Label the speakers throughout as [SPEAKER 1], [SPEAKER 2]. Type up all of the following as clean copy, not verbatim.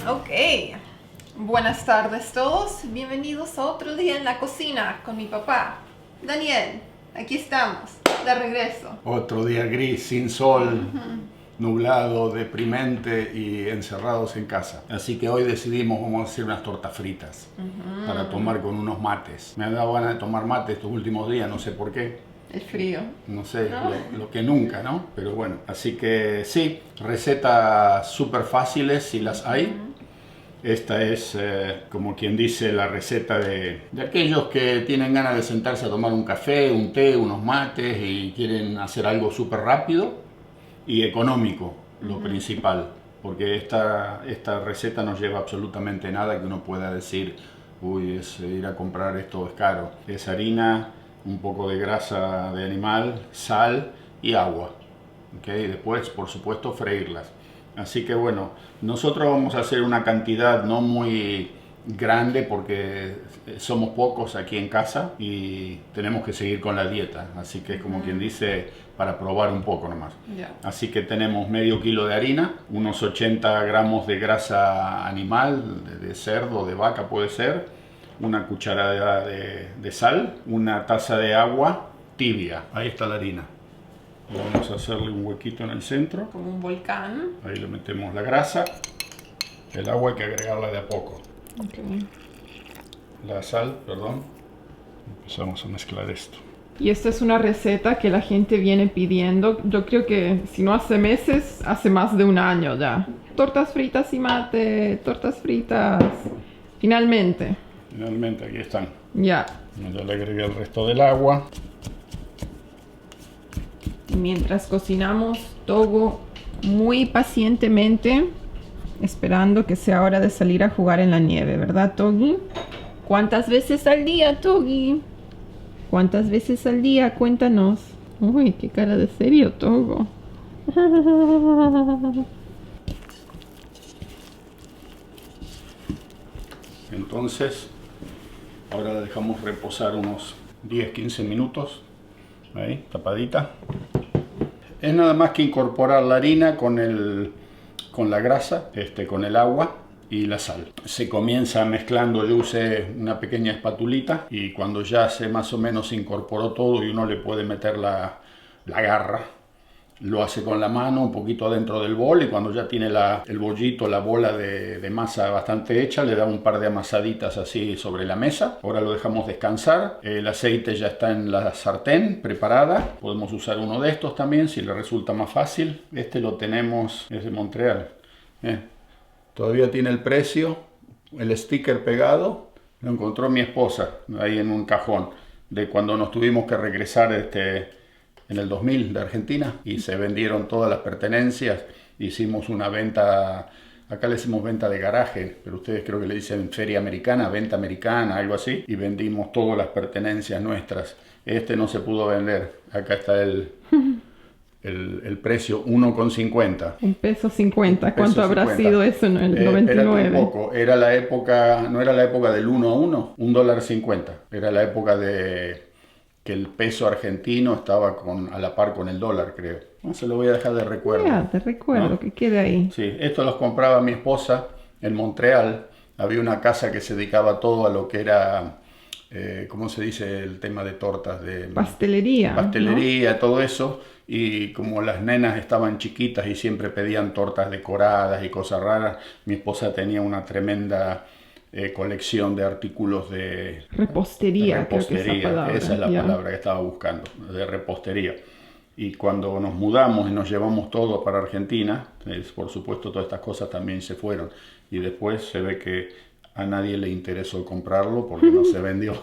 [SPEAKER 1] Ok, buenas tardes todos, bienvenidos a otro día en la cocina con mi papá. Daniel, aquí estamos, de regreso.
[SPEAKER 2] Otro día gris, sin sol, nublado, deprimente y encerrados en casa. Así que hoy decidimos, vamos a hacer unas tortas fritas para tomar con unos mates. Me ha dado ganas de tomar mate estos últimos días, no sé por qué.
[SPEAKER 1] El frío.
[SPEAKER 2] No sé, lo que nunca, ¿no? Pero bueno, así que sí, recetas súper fáciles si las hay. Esta es, como quien dice, la receta de aquellos que tienen ganas de sentarse a tomar un café, un té, unos mates y quieren hacer algo súper rápido y económico, lo principal. Porque esta receta no lleva absolutamente nada que uno pueda decir, uy, ir a comprar esto es caro. Es harina, un poco de grasa de animal, sal y agua. ¿Okay? Después, por supuesto, freírlas. Así que bueno, nosotros vamos a hacer una cantidad no muy grande porque somos pocos aquí en casa y tenemos que seguir con la dieta. Así que como quien dice, para probar un poco nomás. Así que tenemos medio kilo de harina, unos 80 gramos de grasa animal, de cerdo, de vaca puede ser, una cucharada de sal, una taza de agua tibia. Ahí está la harina. Vamos a hacerle un huequito en el centro.
[SPEAKER 1] Como un volcán.
[SPEAKER 2] Ahí le metemos la grasa. El agua hay que agregarla de a poco.
[SPEAKER 1] Okay.
[SPEAKER 2] La sal, perdón. Empezamos a mezclar esto.
[SPEAKER 1] Y esta es una receta que la gente viene pidiendo. Yo creo que si no hace meses, hace más de un año ya. Tortas fritas y mate, tortas fritas. Finalmente.
[SPEAKER 2] Finalmente, aquí están.
[SPEAKER 1] Ya.
[SPEAKER 2] Ya le agregué el resto del agua.
[SPEAKER 1] Mientras cocinamos todo muy pacientemente, esperando que sea hora de salir a jugar en la nieve, ¿verdad, Togi? ¿Cuántas veces al día, Togi? ¿Cuántas veces al día? Cuéntanos. Uy, qué cara de serio, Togo.
[SPEAKER 2] Entonces, ahora la dejamos reposar unos 10-15 minutos. Ahí, tapadita. Es nada más que incorporar la harina con la grasa, con el agua y la sal. Se comienza mezclando, yo usé una pequeña espatulita y cuando ya se más o menos incorporó todo y uno le puede meter la garra, lo hace con la mano un poquito adentro del bol y cuando ya tiene el bollito, la bola de masa bastante hecha, le da un par de amasaditas así sobre la mesa. Ahora lo dejamos descansar. El aceite ya está en la sartén preparada. Podemos usar uno de estos también si le resulta más fácil. Este lo tenemos, es de Montreal. Todavía tiene el precio, el sticker pegado. Lo encontró mi esposa ahí en un cajón de cuando nos tuvimos que regresar en el 2000 de Argentina y se vendieron todas las pertenencias. Hicimos una venta, acá le decimos venta de garaje, pero ustedes creo que le dicen feria americana, venta americana, algo así, y vendimos todas las pertenencias nuestras. Este no se pudo vender, acá está el precio, 1,50.
[SPEAKER 1] $1.50. ¿Cuánto habrá sido eso en el 99?
[SPEAKER 2] Era un poco, era la época, no era la época del 1 a 1, $1.50, era la época de que el peso argentino estaba a la par con el dólar, creo. No se lo voy a dejar de recuerdo.
[SPEAKER 1] Ya, te recuerdo, ¿no? Que quede ahí.
[SPEAKER 2] Sí, esto los compraba mi esposa en Montreal. Había una casa que se dedicaba todo a lo que era, ¿cómo se dice? El tema de tortas.
[SPEAKER 1] Pastelería.
[SPEAKER 2] Pastelería, ¿no? Todo eso. Y como las nenas estaban chiquitas y siempre pedían tortas decoradas y cosas raras, mi esposa tenía una tremenda colección de artículos de
[SPEAKER 1] repostería,
[SPEAKER 2] creo que esa es la palabra que estaba buscando, de repostería. Y cuando nos mudamos y nos llevamos todo para Argentina, por supuesto todas estas cosas también se fueron. Y después se ve que a nadie le interesó comprarlo porque no se vendió.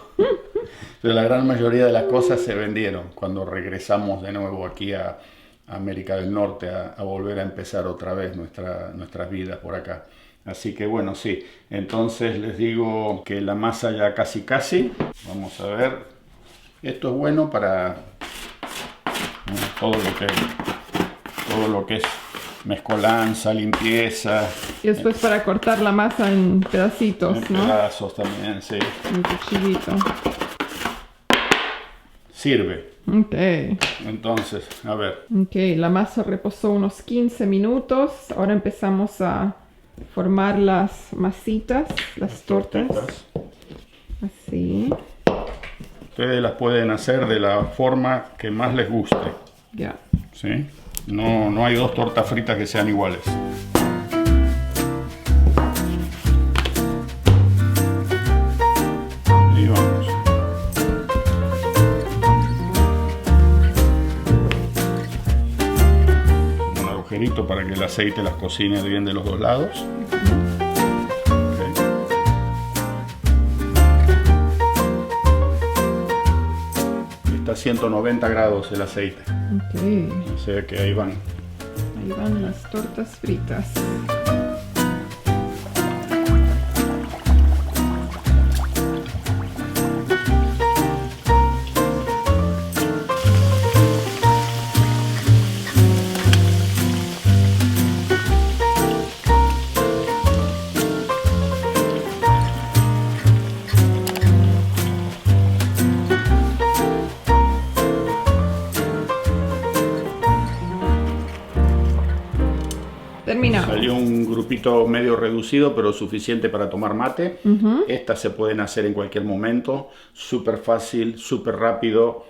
[SPEAKER 2] Pero la gran mayoría de las cosas se vendieron cuando regresamos de nuevo aquí a América del Norte a volver a empezar otra vez nuestras vidas por acá. Así que bueno, sí, entonces les digo que la masa ya casi. Vamos a ver, esto es bueno para todo lo que es mezcolanza, limpieza.
[SPEAKER 1] Y después para cortar la masa en pedacitos,
[SPEAKER 2] en
[SPEAKER 1] ¿no?
[SPEAKER 2] pedazos también, sí.
[SPEAKER 1] Un cuchillito.
[SPEAKER 2] Sirve.
[SPEAKER 1] Ok.
[SPEAKER 2] Entonces, a ver.
[SPEAKER 1] Ok, la masa reposó unos 15 minutos. Ahora empezamos a formar las masitas, las tortas. Así.
[SPEAKER 2] Ustedes las pueden hacer de la forma que más les guste.
[SPEAKER 1] Ya.
[SPEAKER 2] ¿Sí? No hay dos tortas fritas que sean iguales. Y vamos. Un agujerito para que el aceite las cocine bien de los dos lados. Está a 190 grados el aceite.
[SPEAKER 1] Okay.
[SPEAKER 2] O sea que ahí van.
[SPEAKER 1] Ahí van las tortas fritas. Terminamos.
[SPEAKER 2] Salió un grupito medio reducido, pero suficiente para tomar mate. Estas se pueden hacer en cualquier momento. Súper fácil, súper rápido.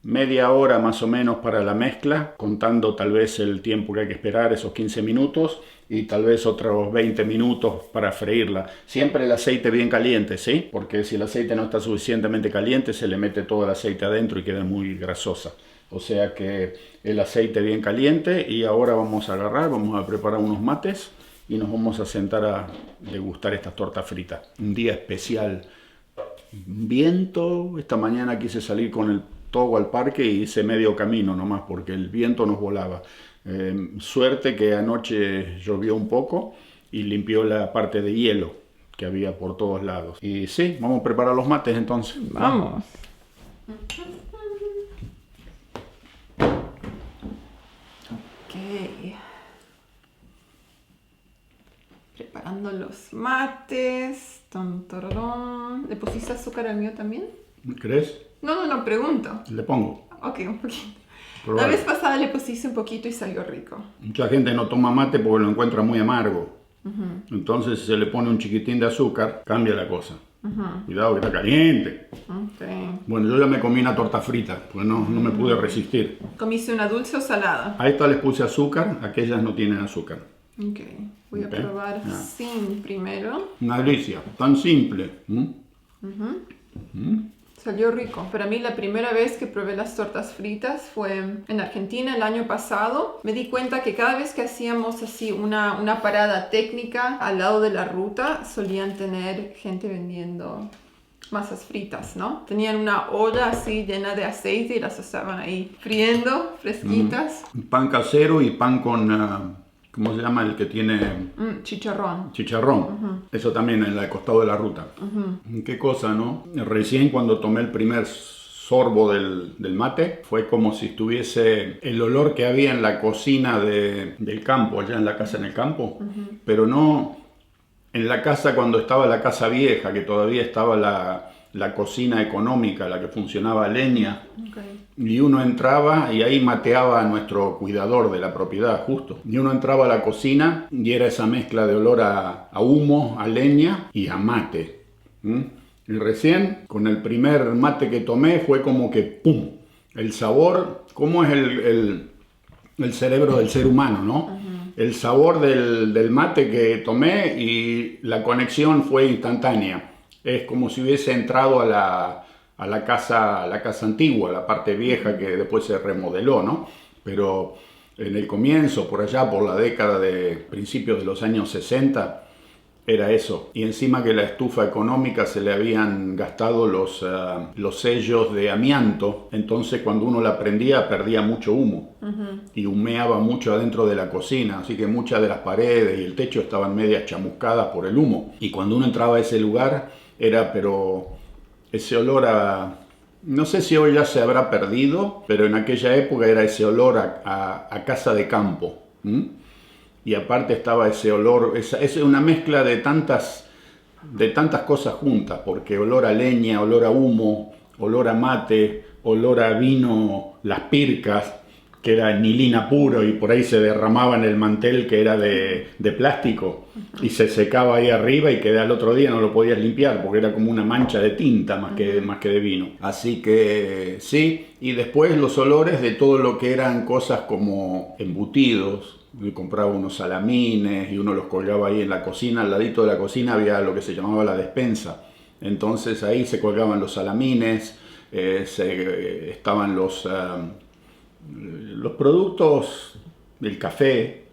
[SPEAKER 2] Media hora más o menos para la mezcla, contando tal vez el tiempo que hay que esperar, esos 15 minutos, y tal vez otros 20 minutos para freírla. Siempre el aceite bien caliente, ¿sí? Porque si el aceite no está suficientemente caliente, se le mete todo el aceite adentro y queda muy grasosa. O sea que el aceite bien caliente, y ahora vamos a agarrar, vamos a preparar unos mates y nos vamos a sentar a degustar estas tortas fritas. Un día especial. Viento, esta mañana quise salir con el Togo al parque y hice medio camino nomás porque el viento nos volaba. Suerte que anoche llovió un poco y limpió la parte de hielo que había por todos lados. Y sí, vamos a preparar los mates entonces.
[SPEAKER 1] Vamos. Ok. Preparando los mates. Ton, tororón. ¿Le pusiste azúcar al mío también?
[SPEAKER 2] ¿Crees?
[SPEAKER 1] No, pregunto.
[SPEAKER 2] Le pongo.
[SPEAKER 1] Ok, un poquito.
[SPEAKER 2] Probar.
[SPEAKER 1] La vez pasada le pusiste un poquito y salió rico.
[SPEAKER 2] Mucha gente no toma mate porque lo encuentra muy amargo. Entonces si se le pone un chiquitín de azúcar, cambia la cosa. Cuidado que está caliente.
[SPEAKER 1] Okay.
[SPEAKER 2] Bueno, yo ya me comí una torta frita, porque no me pude resistir.
[SPEAKER 1] ¿Comiste una dulce o salada?
[SPEAKER 2] A esta les puse azúcar, aquellas no tienen azúcar.
[SPEAKER 1] Ok. Voy a
[SPEAKER 2] Ok.
[SPEAKER 1] probar
[SPEAKER 2] Ya.
[SPEAKER 1] sin primero.
[SPEAKER 2] Una delicia, tan simple.
[SPEAKER 1] Salió rico. Para mí la primera vez que probé las tortas fritas fue en Argentina el año pasado. Me di cuenta que cada vez que hacíamos así una parada técnica al lado de la ruta, solían tener gente vendiendo masas fritas, ¿no? Tenían una olla así llena de aceite y las estaban ahí friendo, fresquitas.
[SPEAKER 2] Pan casero y pan con, ¿cómo se llama? El que tiene
[SPEAKER 1] Chicharrón.
[SPEAKER 2] chicharrón. Eso también en el costado de la ruta. Qué cosa, ¿no? Recién cuando tomé el primer sorbo del mate, fue como si estuviese el olor que había en la cocina del campo, allá en la casa en el campo, pero no en la casa cuando estaba la casa vieja, que todavía estaba la cocina económica, la que funcionaba a leña.
[SPEAKER 1] Okay.
[SPEAKER 2] Y uno entraba y ahí mateaba a nuestro cuidador de la propiedad, justo. Y uno entraba a la cocina y era esa mezcla de olor a humo, a leña y a mate. Y recién, con el primer mate que tomé, fue como que ¡pum! El sabor, ¿cómo es el cerebro del ser humano, no? El sabor del mate que tomé y la conexión fue instantánea. Es como si hubiese entrado a la casa antigua, la parte vieja que después se remodeló, ¿no? Pero en el comienzo, por allá, por la década de principios de los años 60, era eso. Y encima que la estufa económica se le habían gastado los sellos de amianto, entonces cuando uno la prendía perdía mucho humo y humeaba mucho adentro de la cocina, así que muchas de las paredes y el techo estaban medias chamuscadas por el humo. Y cuando uno entraba a ese lugar era, pero ese olor a... No sé si hoy ya se habrá perdido, pero en aquella época era ese olor a casa de campo. Y aparte estaba ese olor, es una mezcla de tantas cosas juntas, porque olor a leña, olor a humo, olor a mate, olor a vino, las pircas, que era anilina puro y por ahí se derramaba en el mantel que era de plástico y se secaba ahí arriba y que al otro día no lo podías limpiar porque era como una mancha de tinta más que de vino. Así que sí, y después los olores de todo lo que eran cosas como embutidos. Yo compraba unos salamines y uno los colgaba ahí en la cocina. Al ladito de la cocina había lo que se llamaba la despensa. Entonces ahí se colgaban los salamines, estaban los productos del café,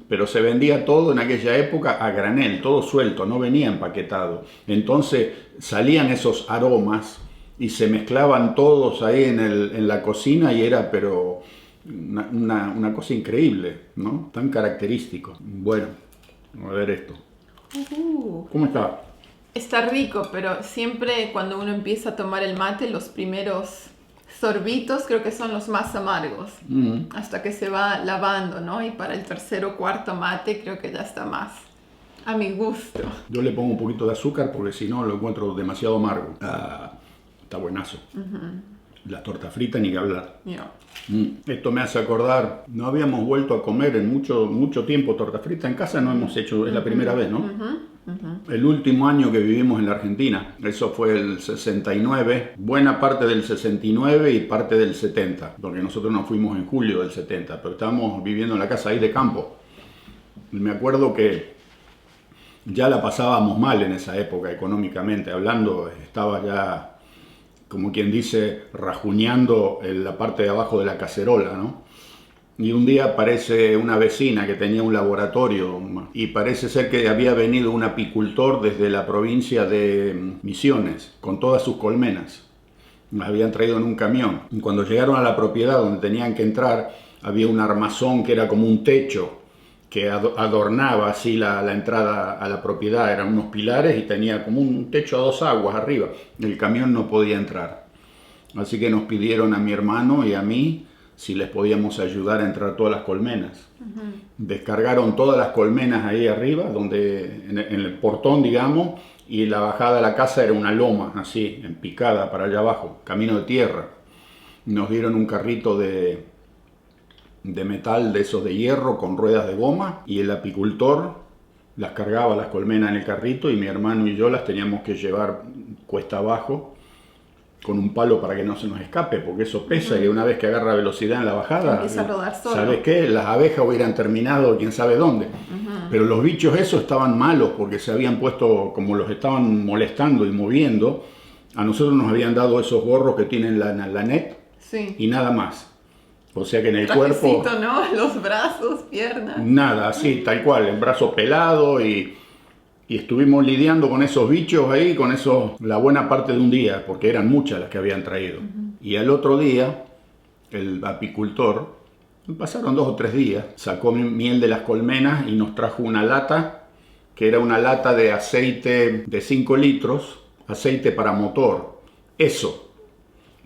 [SPEAKER 2] pero se vendía todo en aquella época a granel, todo suelto, no venía empaquetado. Entonces salían esos aromas y se mezclaban todos ahí en la cocina y era pero una cosa increíble, ¿no? Tan característico. Bueno, a ver esto. ¿Cómo está?
[SPEAKER 1] Está rico, pero siempre cuando uno empieza a tomar el mate, los primeros sorbitos creo que son los más amargos, hasta que se va lavando, ¿no? Y para el tercer o cuarto mate creo que ya está más a mi gusto.
[SPEAKER 2] Yo le pongo un poquito de azúcar porque si no lo encuentro demasiado amargo. Está buenazo. La torta frita ni que hablar. Esto me hace acordar, no habíamos vuelto a comer en mucho tiempo torta frita. En casa no hemos hecho, es la primera vez, ¿no? El último año que vivimos en la Argentina, eso fue el 69, buena parte del 69 y parte del 70, porque nosotros nos fuimos en julio del 70, pero estábamos viviendo en la casa ahí de campo. Me acuerdo que ya la pasábamos mal en esa época económicamente hablando, estaba ya, como quien dice, rajuñando en la parte de abajo de la cacerola, ¿no? Y un día aparece una vecina que tenía un laboratorio y parece ser que había venido un apicultor desde la provincia de Misiones con todas sus colmenas. Las habían traído en un camión. Y cuando llegaron a la propiedad donde tenían que entrar, había un armazón que era como un techo que adornaba así la entrada a la propiedad. Eran unos pilares y tenía como un techo a dos aguas arriba. El camión no podía entrar. Así que nos pidieron a mi hermano y a mí si les podíamos ayudar a entrar todas las colmenas. Descargaron todas las colmenas ahí arriba, donde en el portón, digamos, y la bajada de la casa era una loma, así, en picada para allá abajo, camino de tierra. Nos dieron un carrito de metal de esos de hierro con ruedas de goma y el apicultor las cargaba las colmenas en el carrito y mi hermano y yo las teníamos que llevar cuesta abajo con un palo para que no se nos escape, porque eso pesa y una vez que agarra velocidad en la bajada,
[SPEAKER 1] empieza a rodar solo.
[SPEAKER 2] ¿Sabes qué? Las abejas hubieran terminado quién sabe dónde. Pero los bichos esos estaban malos porque se habían puesto, como los estaban molestando y moviendo, a nosotros nos habían dado esos gorros que tienen la net y nada más. O sea que en el cuerpo...
[SPEAKER 1] ¿no? Los brazos, piernas.
[SPEAKER 2] Nada, así, tal cual, el brazo pelado y estuvimos lidiando con esos bichos ahí, con esos, la buena parte de un día, porque eran muchas las que habían traído. Y al otro día, el apicultor, pasaron 2 o 3 días, sacó miel de las colmenas y nos trajo una lata, que era una lata de aceite de 5 litros, aceite para motor. Eso.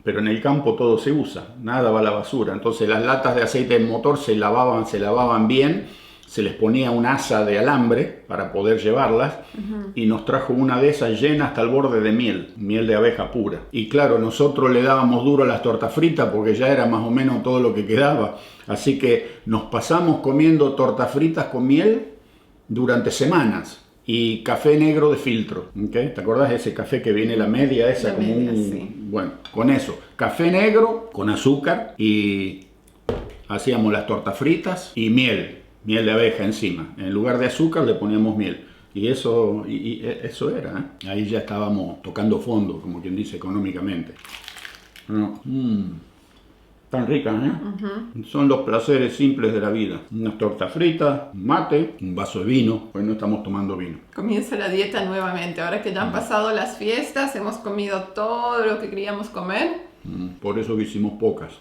[SPEAKER 2] Pero en el campo todo se usa, nada va a la basura. Entonces las latas de aceite de motor se lavaban bien, se les ponía un asa de alambre para poder llevarlas y nos trajo una de esas llena hasta el borde de miel de abeja pura. Y claro, nosotros le dábamos duro a las tortas fritas porque ya era más o menos todo lo que quedaba. Así que nos pasamos comiendo tortas fritas con miel durante semanas y café negro de filtro. ¿Okay? ¿Te acordás de ese café que viene la media esa?
[SPEAKER 1] Sí.
[SPEAKER 2] Bueno, con eso, café negro con azúcar y hacíamos las tortas fritas y miel de abeja encima. En lugar de azúcar le poníamos miel. Y eso era, ¿eh? Ahí ya estábamos tocando fondo, como quien dice, económicamente. Tan ricas, ¿eh? Son los placeres simples de la vida. Unas tortas fritas, un mate, un vaso de vino. Hoy no estamos tomando vino.
[SPEAKER 1] Comienza la dieta nuevamente. Ahora que ya han pasado las fiestas, hemos comido todo lo que queríamos comer.
[SPEAKER 2] Por eso que hicimos pocas.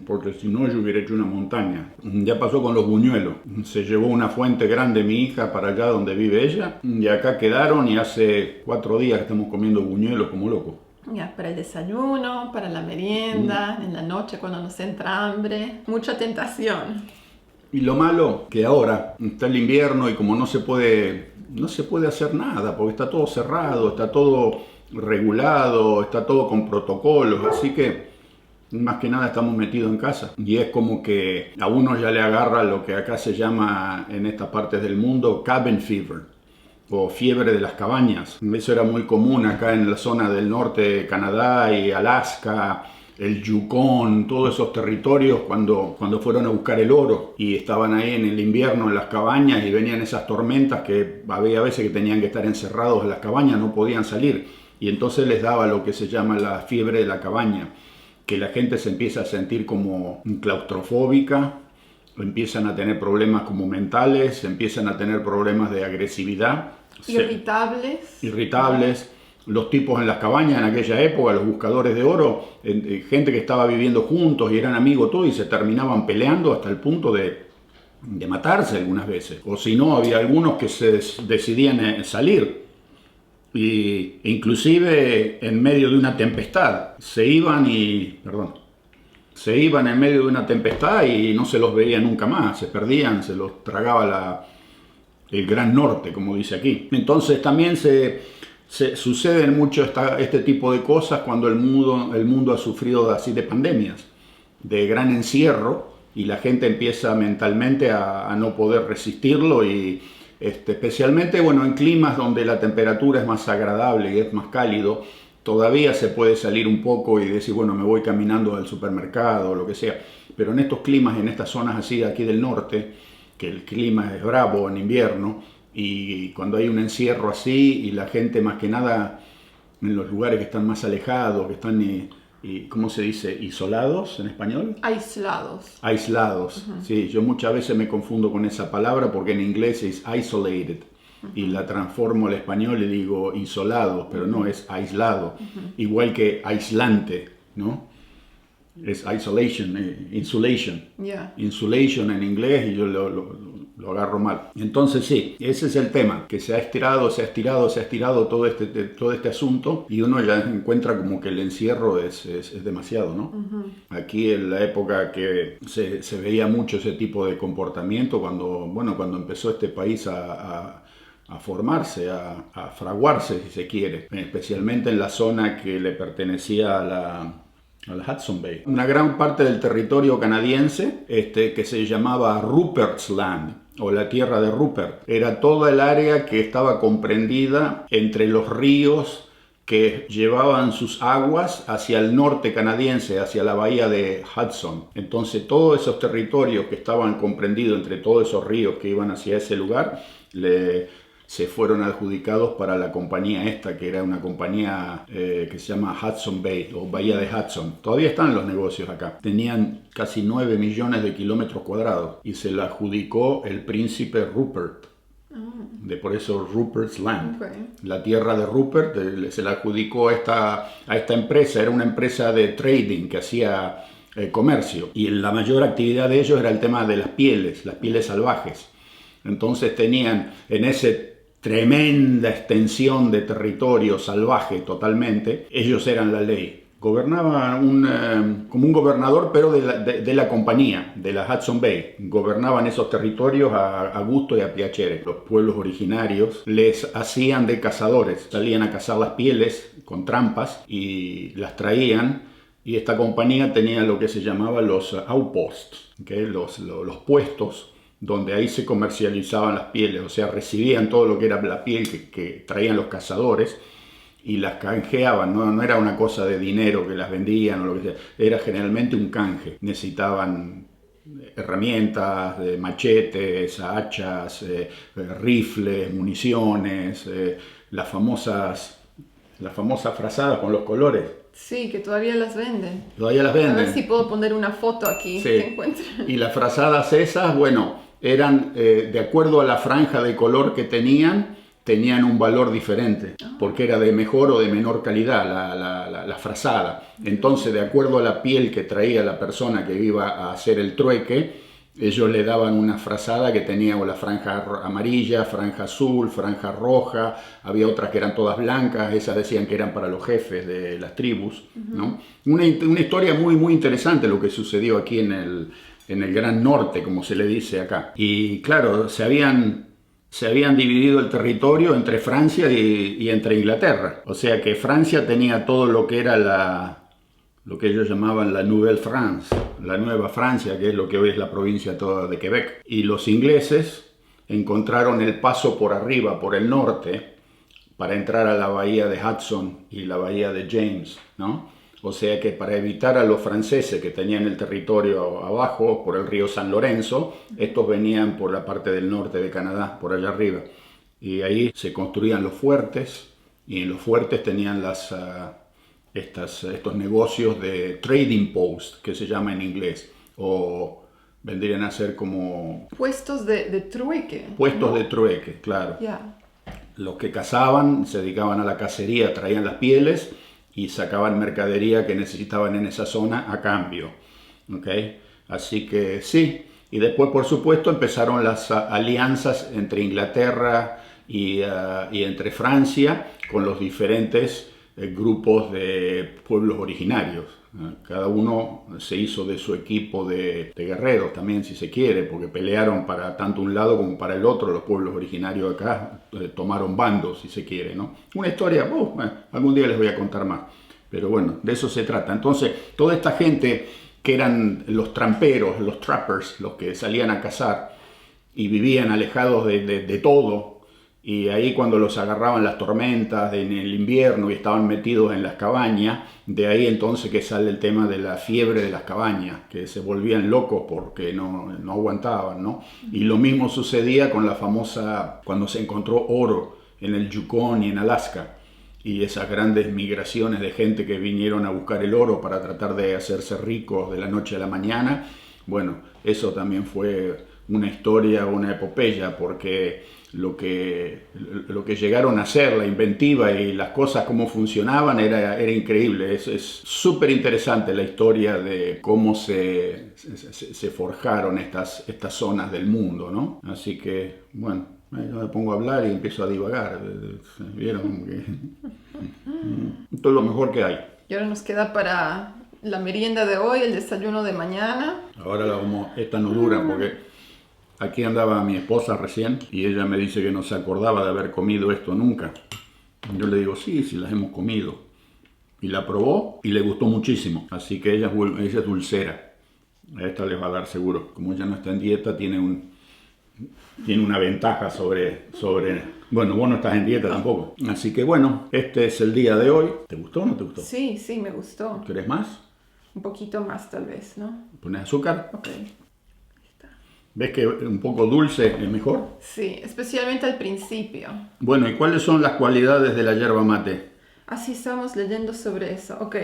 [SPEAKER 2] Porque si no yo hubiera hecho una montaña. Ya pasó con los buñuelos. Se llevó una fuente grande mi hija para allá donde vive ella y acá quedaron y hace 4 días que estamos comiendo buñuelos como locos.
[SPEAKER 1] Ya, para el desayuno, para la merienda, en la noche cuando nos entra hambre. Mucha tentación.
[SPEAKER 2] Y lo malo que ahora está el invierno y como no se puede hacer nada porque está todo cerrado, está todo regulado, está todo con protocolos, así que más que nada estamos metidos en casa y es como que a uno ya le agarra lo que acá se llama en estas partes del mundo cabin fever o fiebre de las cabañas. Eso era muy común acá en la zona del norte de Canadá y Alaska, el Yukon, todos esos territorios cuando fueron a buscar el oro y estaban ahí en el invierno en las cabañas y venían esas tormentas que había veces que tenían que estar encerrados en las cabañas, no podían salir y entonces les daba lo que se llama la fiebre de la cabaña, que la gente se empieza a sentir como claustrofóbica, empiezan a tener problemas como mentales, empiezan a tener problemas de agresividad. Irritables. Los tipos en las cabañas en aquella época, los buscadores de oro, gente que estaba viviendo juntos y eran amigos todos y se terminaban peleando hasta el punto de matarse algunas veces. O si no, había algunos que se decidían salir. Y inclusive en medio de una tempestad, se iban en medio de una tempestad y no se los veía nunca más, se perdían, se los tragaba el Gran Norte, como dice aquí. Entonces también suceden mucho este tipo de cosas cuando el mundo ha sufrido así de pandemias, de gran encierro, y la gente empieza mentalmente a no poder resistirlo y especialmente en climas donde la temperatura es más agradable y es más cálido, todavía se puede salir un poco y decir, bueno, me voy caminando al supermercado o lo que sea, pero en estos climas, en estas zonas así de aquí del norte, que el clima es bravo en invierno, y cuando hay un encierro así y la gente más que nada en los lugares que están más alejados, que están, ¿cómo se dice? ¿Isolados en español?
[SPEAKER 1] Aislados.
[SPEAKER 2] Aislados, sí. Yo muchas veces me confundo con esa palabra porque en inglés es isolated y la transformo al español y digo isolado, pero no, es aislado. Igual que aislante, ¿no? Es isolation, insulation.
[SPEAKER 1] Yeah.
[SPEAKER 2] Insulation en inglés y yo lo agarro mal. Entonces sí, ese es el tema, que se ha estirado todo este asunto y uno ya encuentra como que el encierro es demasiado, ¿no? Aquí en la época que se veía mucho ese tipo de comportamiento, cuando empezó este país a formarse, a fraguarse, si se quiere, especialmente en la zona que le pertenecía a la Hudson Bay. Una gran parte del territorio canadiense que se llamaba Rupert's Land o la tierra de Rupert. Era toda el área que estaba comprendida entre los ríos que llevaban sus aguas hacia el norte canadiense, hacia la bahía de Hudson. Entonces todos esos territorios que estaban comprendidos entre todos esos ríos que iban hacia ese lugar se fueron adjudicados para la compañía que era una compañía que se llama Hudson Bay o Bahía de Hudson. Todavía están los negocios acá. Tenían casi 9 millones de kilómetros cuadrados y se la adjudicó el príncipe Rupert. Por eso Rupert's Land. Okay. La tierra de Rupert se la adjudicó a esta empresa. Era una empresa de trading que hacía comercio y la mayor actividad de ellos era el tema de las pieles salvajes. Entonces tenían en ese tremenda extensión de territorio salvaje totalmente, ellos eran la ley. Gobernaban como un gobernador, pero de la compañía, de la Hudson Bay. Gobernaban esos territorios a gusto y a piacere. Los pueblos originarios les hacían de cazadores. Salían a cazar las pieles con trampas y las traían. Y esta compañía tenía lo que se llamaba los outposts, los puestos donde ahí se comercializaban las pieles, o sea, recibían todo lo que era la piel que traían los cazadores y las canjeaban, no era una cosa de dinero que las vendían o lo que sea, era generalmente un canje. Necesitaban herramientas, machetes, hachas, rifles, municiones, las famosas frazadas con los colores.
[SPEAKER 1] Sí, que todavía las venden.
[SPEAKER 2] Todavía las venden.
[SPEAKER 1] A ver si puedo poner una foto aquí.
[SPEAKER 2] Sí. Y las frazadas esas, eran de acuerdo a la franja de color que tenían un valor diferente, porque era de mejor o de menor calidad la frazada. Entonces, de acuerdo a la piel que traía la persona que iba a hacer el trueque, ellos le daban una frazada que tenía la franja amarilla, franja azul, franja roja, había otras que eran todas blancas, esas decían que eran para los jefes de las tribus, ¿no? Una historia muy, muy interesante lo que sucedió aquí en el Gran Norte, como se le dice acá. Y claro, se habían dividido el territorio entre Francia y entre Inglaterra. O sea que Francia tenía todo lo que era lo que ellos llamaban la Nouvelle France, la Nueva Francia, que es lo que hoy es la provincia toda de Quebec. Y los ingleses encontraron el paso por arriba, por el norte, para entrar a la bahía de Hudson y la bahía de James, ¿no? O sea que para evitar a los franceses que tenían el territorio abajo, por el río San Lorenzo, estos venían por la parte del norte de Canadá, por allá arriba. Y ahí se construían los fuertes, y en los fuertes tenían estos negocios de trading post, que se llama en inglés, o vendrían a ser como...
[SPEAKER 1] Puestos de trueque.
[SPEAKER 2] Puestos,
[SPEAKER 1] ¿no?
[SPEAKER 2] de trueque, claro.
[SPEAKER 1] Ya.
[SPEAKER 2] Los que cazaban se dedicaban a la cacería, traían las pieles y sacaban mercadería que necesitaban en esa zona a cambio. ¿Okay? Así que sí. Y después, por supuesto, empezaron las alianzas entre Inglaterra y entre Francia con los diferentes grupos de pueblos originarios. Cada uno se hizo de su equipo de guerreros también, si se quiere, porque pelearon para tanto un lado como para el otro. Los pueblos originarios acá tomaron bandos, si se quiere, ¿no? Una historia, bueno, algún día les voy a contar más. Pero bueno, de eso se trata. Entonces, toda esta gente que eran los tramperos, los trappers, los que salían a cazar y vivían alejados de todo, y ahí cuando los agarraban las tormentas en el invierno y estaban metidos en las cabañas, de ahí entonces que sale el tema de la fiebre de las cabañas, que se volvían locos porque no aguantaban, ¿no? Y lo mismo sucedía con la famosa, cuando se encontró oro en el Yukon y en Alaska, y esas grandes migraciones de gente que vinieron a buscar el oro para tratar de hacerse ricos de la noche a la mañana. Bueno, eso también fue una historia, una epopeya, porque lo que llegaron a hacer, la inventiva y las cosas cómo funcionaban era increíble. Es súper interesante la historia de cómo se forjaron estas zonas del mundo, ¿no? Así que, bueno, yo me pongo a hablar y empiezo a divagar. ¿Vieron? Esto es lo mejor que hay.
[SPEAKER 1] Y ahora nos queda para la merienda de hoy, el desayuno de mañana.
[SPEAKER 2] Ahora esta no dura porque aquí andaba mi esposa recién y ella me dice que no se acordaba de haber comido esto nunca. Yo le digo, sí, las hemos comido. Y la probó y le gustó muchísimo. Así que ella es dulcera. A esta les va a dar seguro. Como ella no está en dieta, tiene una ventaja sobre... Bueno, vos no estás en dieta tampoco. Así que bueno, este es el día de hoy. ¿Te gustó o no te gustó?
[SPEAKER 1] Sí, me gustó.
[SPEAKER 2] ¿Querés más?
[SPEAKER 1] Un poquito más tal vez, ¿no?
[SPEAKER 2] ¿Pones azúcar?
[SPEAKER 1] Ok.
[SPEAKER 2] ¿Ves que un poco dulce es mejor?
[SPEAKER 1] Sí, especialmente al principio.
[SPEAKER 2] Bueno, ¿y cuáles son las cualidades de la yerba mate?
[SPEAKER 1] Así estamos leyendo sobre eso. Ok.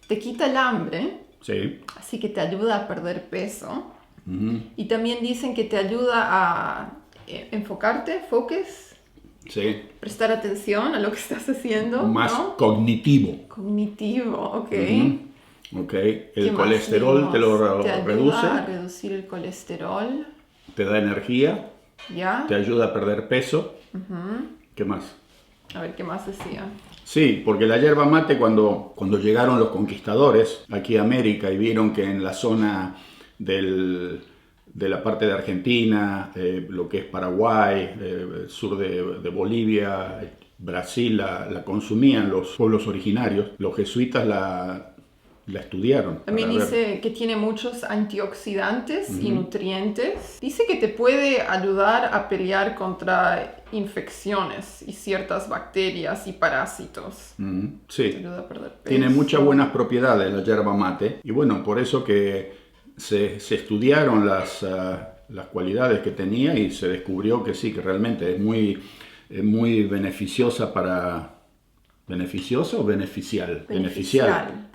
[SPEAKER 1] Te quita el hambre.
[SPEAKER 2] Sí.
[SPEAKER 1] Así que te ayuda a perder peso.
[SPEAKER 2] Uh-huh.
[SPEAKER 1] Y también dicen que te ayuda a enfocarte,
[SPEAKER 2] Sí.
[SPEAKER 1] prestar atención a lo que estás haciendo.
[SPEAKER 2] Más
[SPEAKER 1] ¿no?
[SPEAKER 2] cognitivo.
[SPEAKER 1] Cognitivo, ok.
[SPEAKER 2] Uh-huh. Ok, el colesterol te lo
[SPEAKER 1] te
[SPEAKER 2] reduce.
[SPEAKER 1] Ayuda a reducir el colesterol.
[SPEAKER 2] Te da energía.
[SPEAKER 1] ¿Ya?
[SPEAKER 2] Te ayuda a perder peso.
[SPEAKER 1] Uh-huh.
[SPEAKER 2] ¿Qué más?
[SPEAKER 1] A ver, ¿qué más decía?
[SPEAKER 2] Sí, porque la yerba mate cuando llegaron los conquistadores aquí a América y vieron que en la zona de la parte de Argentina, lo que es Paraguay, el sur de Bolivia, Brasil, la consumían los pueblos originarios, los jesuitas la estudiaron.
[SPEAKER 1] También dice que tiene muchos antioxidantes y nutrientes. Dice que te puede ayudar a pelear contra infecciones y ciertas bacterias y parásitos.
[SPEAKER 2] Sí,
[SPEAKER 1] te ayuda a perder peso.
[SPEAKER 2] Tiene muchas buenas propiedades la yerba mate. Y bueno, por eso que se estudiaron las cualidades que tenía y se descubrió que sí, que realmente es muy beneficiosa para... ¿Beneficiosa o beneficial? Beneficial.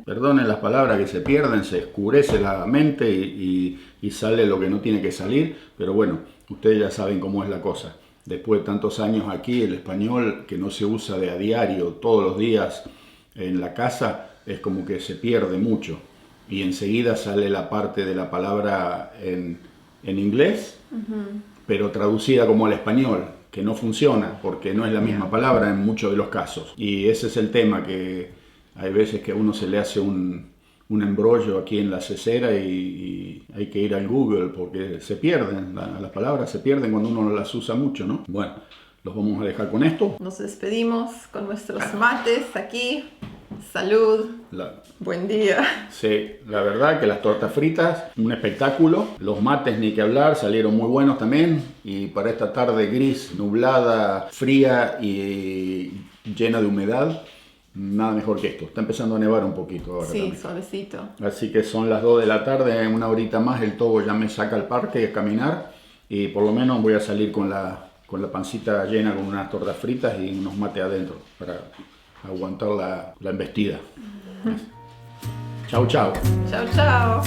[SPEAKER 2] Perdonen las palabras que se pierden, se oscurece la mente y sale lo que no tiene que salir, pero bueno, ustedes ya saben cómo es la cosa. Después de tantos años aquí, el español que no se usa de a diario, todos los días en la casa, es como que se pierde mucho. Y enseguida sale la parte de la palabra en inglés, pero traducida como al español, que no funciona porque no es la misma palabra en muchos de los casos. Y ese es el tema, que hay veces que a uno se le hace un embrollo aquí en la cesera y hay que ir al Google porque se pierden, las palabras se pierden cuando uno no las usa mucho, ¿no? Bueno, los vamos a dejar con esto.
[SPEAKER 1] Nos despedimos con nuestros mates aquí. Salud.
[SPEAKER 2] La-
[SPEAKER 1] Buen día.
[SPEAKER 2] Sí, la verdad que las tortas fritas, un espectáculo. Los mates ni que hablar, salieron muy buenos también. Y para esta tarde gris, nublada, fría y llena de humedad, nada mejor que esto. Está empezando a nevar un poquito ahora
[SPEAKER 1] Sí,
[SPEAKER 2] también.
[SPEAKER 1] suavecito.
[SPEAKER 2] Así que son las 2 de la tarde, en una horita más el Togo ya me saca al parque a caminar. Y por lo menos voy a salir con la pancita llena con unas tortas fritas y unos mates adentro para aguantar la embestida. Chau, chau.
[SPEAKER 1] Chao, chao.